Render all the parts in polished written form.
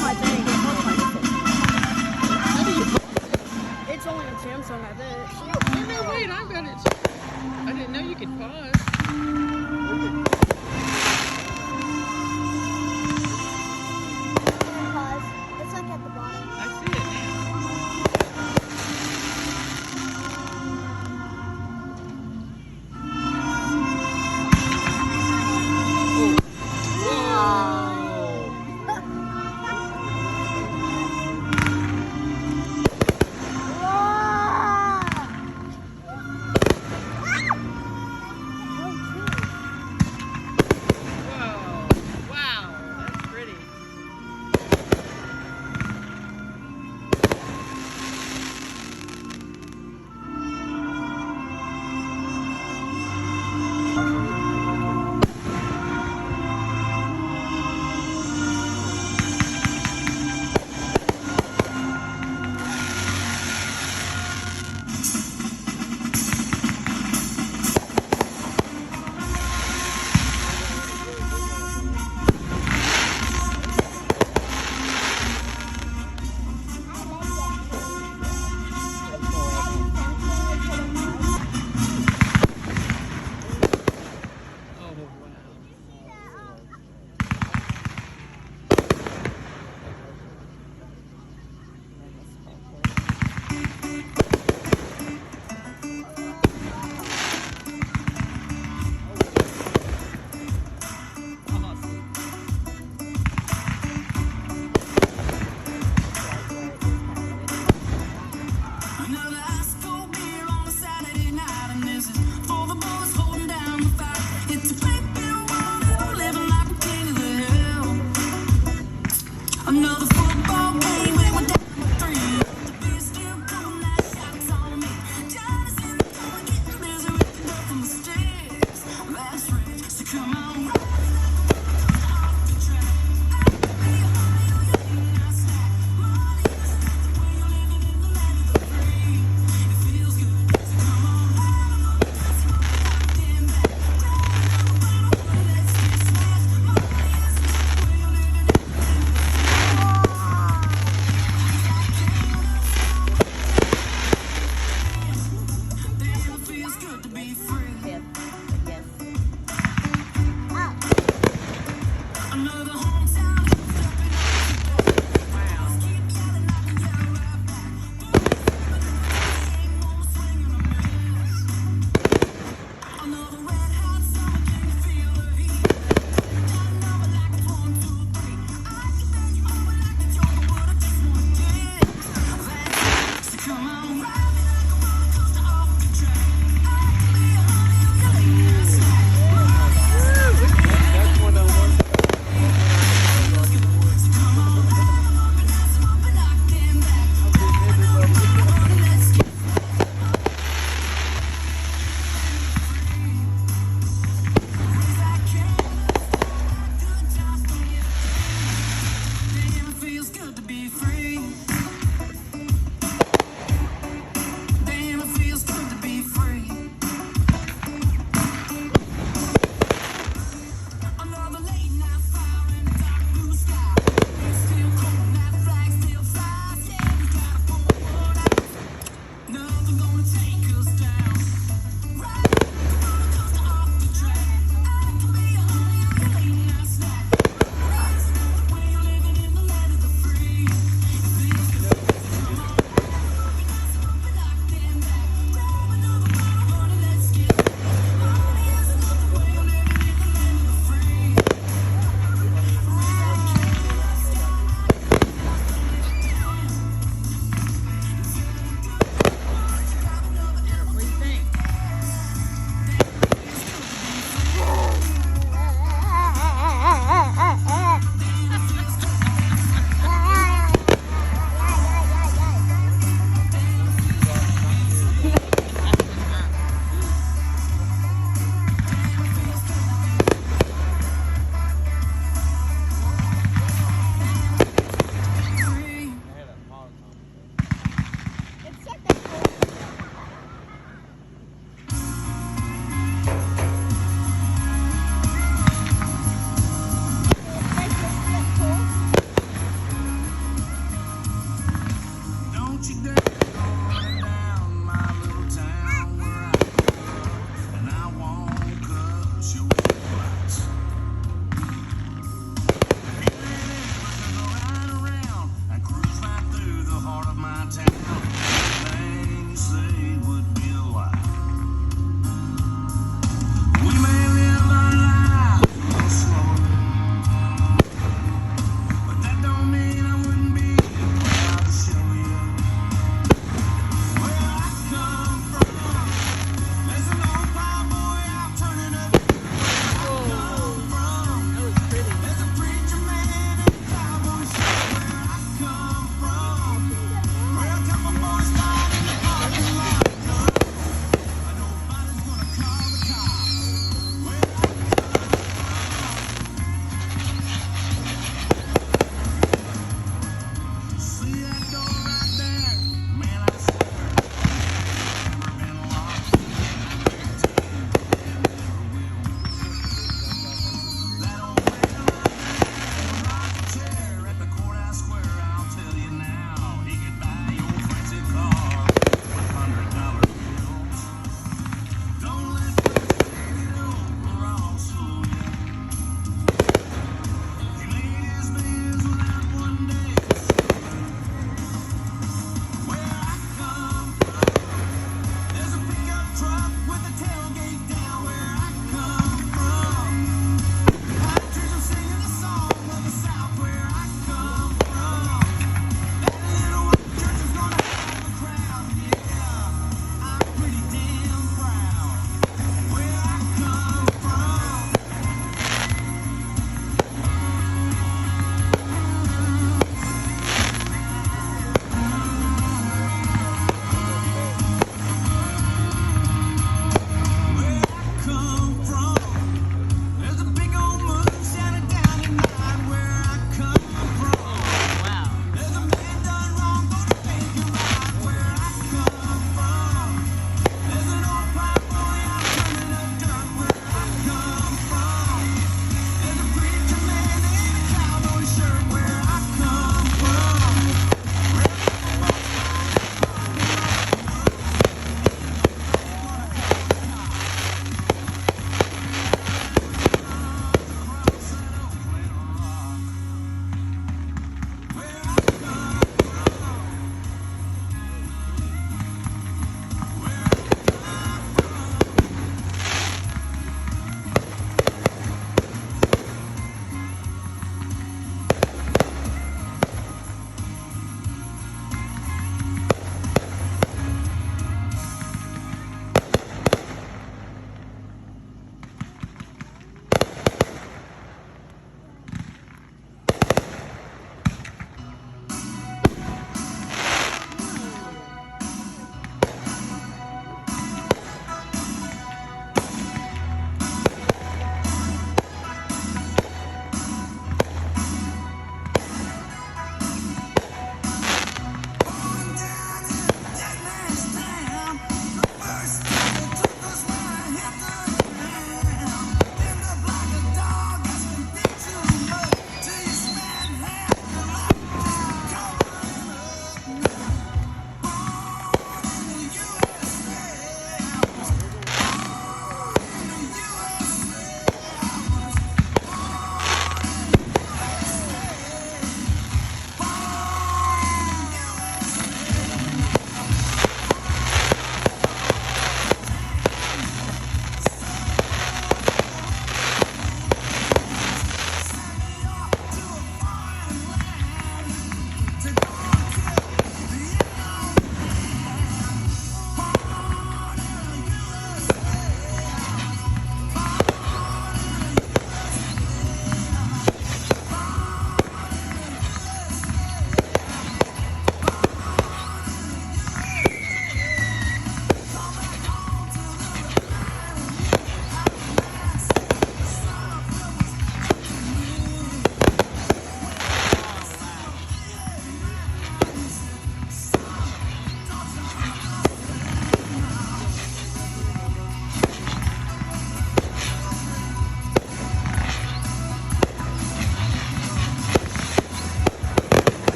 台仔嚟嘅，開台嘅。How do you? It's only on Samsung, I bet. No, wait, I got it. I didn't know you could pause. Pause. It's like at the bottom. I see it now. Whoa! Wow, that's pretty. Oh wow. Awesome. Another ice cold beer on a Saturday night, and this is for the boys holding down the fight. It's a great big world, living like a king of the hill. Another football game, we were down to 3. The beer's still going, that shot's on me. Johnny's in the corner, getting busy with the dope from the stairs. That's right, so come on, ride off the track. I can be a honey, you ain't not slack. Money is the way you're living in the land of the free. It feels good, so come on, ride on the bus, locked in back. Grab another bottle, honey, let's get smashed. Money is the way you're living in the land of the free. Damn, it feels good to be free. Yes. Another hometown hit stepping up to Wow. keep yelling, I can yell right back. Ain't gonna swing and a miss. Another red hot summer, can you feel the heat? Down over like it's 1, 2, 3. I can bend you over like a joker, but I just wanna dance. That's it. So come on, ride me like a roller coaster off the track. I can be a honey, you can lay me a snack. Money is That's one on one. so come on, ride 'em up and dance 'em up and knock them back. Grab another bottle, honey, let's get feels good to be free. Damn, it feels good to be free. Another late night fire in the dark blue sky. It's still cold, that flag still flies. Yeah, we gotta pull the wood out. Nothing gonna take us down. Ride like a roller coaster off the track. I can be a honey, you can lay me a snack. Money is the way you're living in the land of the free. It feels good. Come on, ride 'em up and dance 'em up and knock them back. Grab another bottle, honey, let's get it. Money is the way you're living in the land of the free.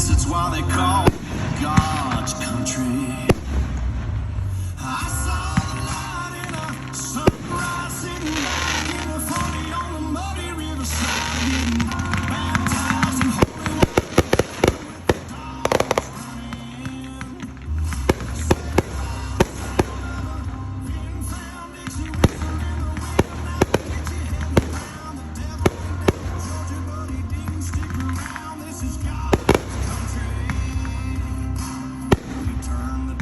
place, it's why they call God's country. I saw the light in a sunrise, sitting back in a 40 on the muddy riverside, getting baptized in holy water with the dogs running. Being found, Dixie whistle in the wind, now get your head around. The devil went down to Georgia, but he didn't stick around. This is God's country. We turn the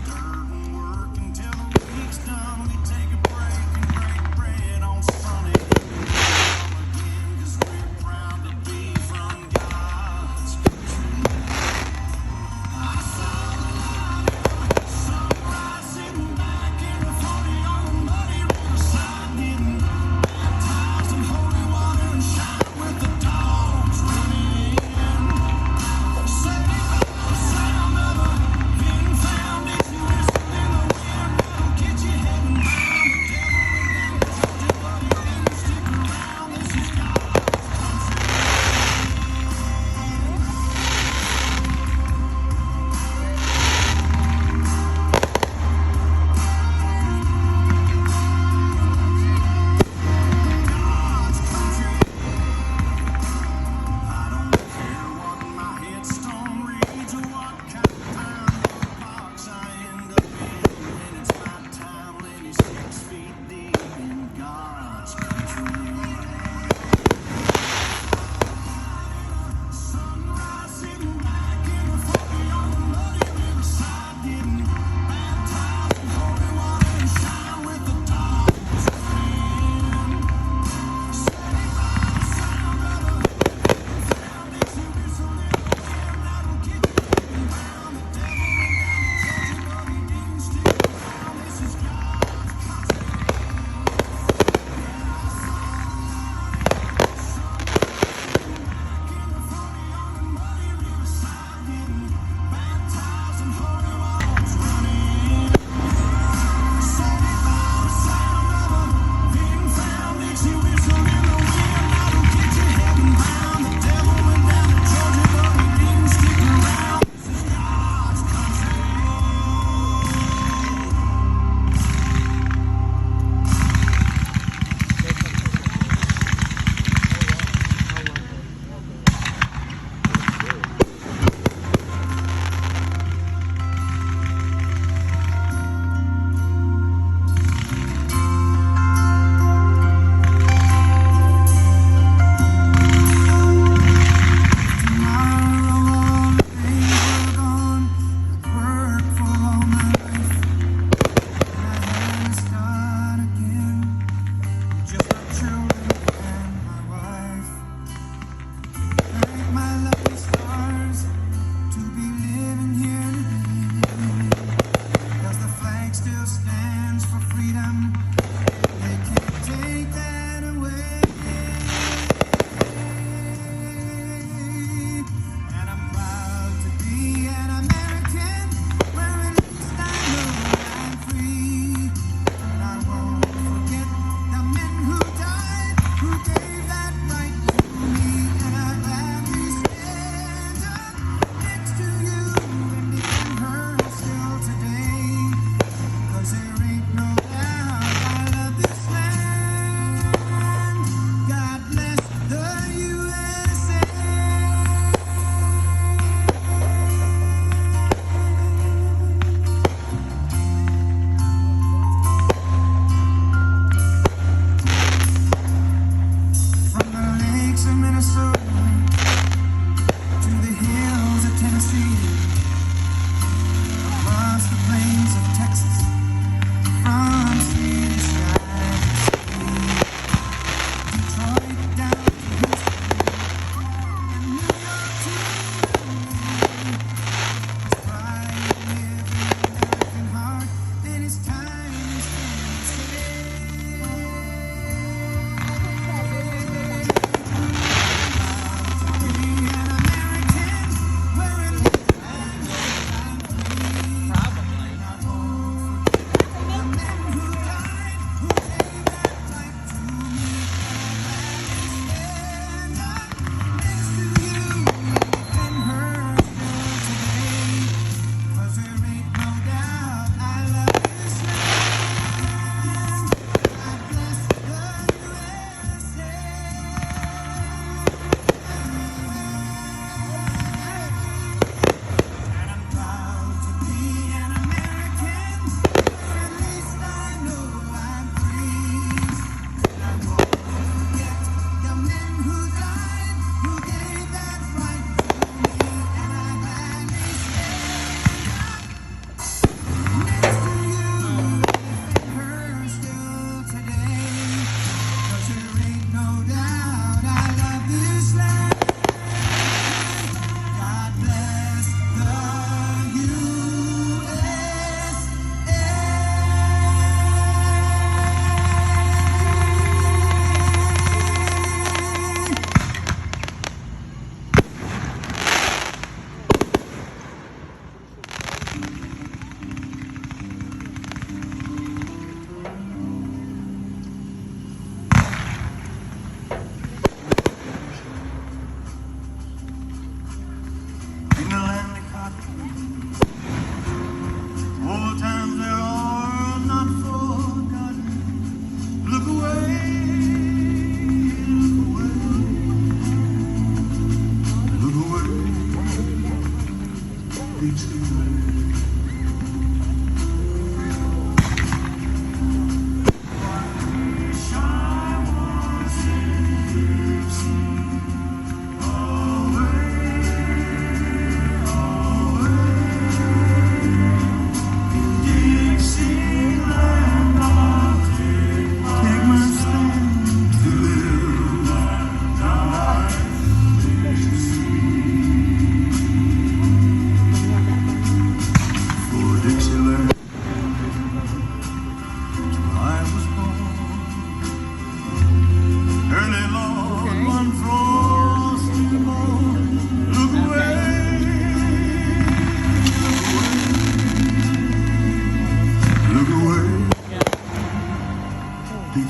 Glory,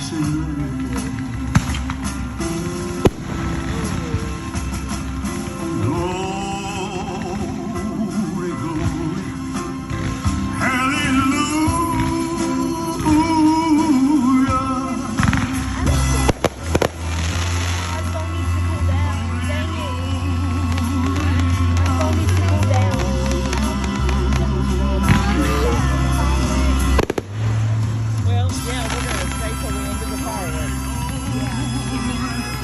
glory, hallelujah. My phone needs to cool down. Dang it. My phone needs to cool down. Well, yeah, we're gonna stay till the end of the fireworks. Yeah.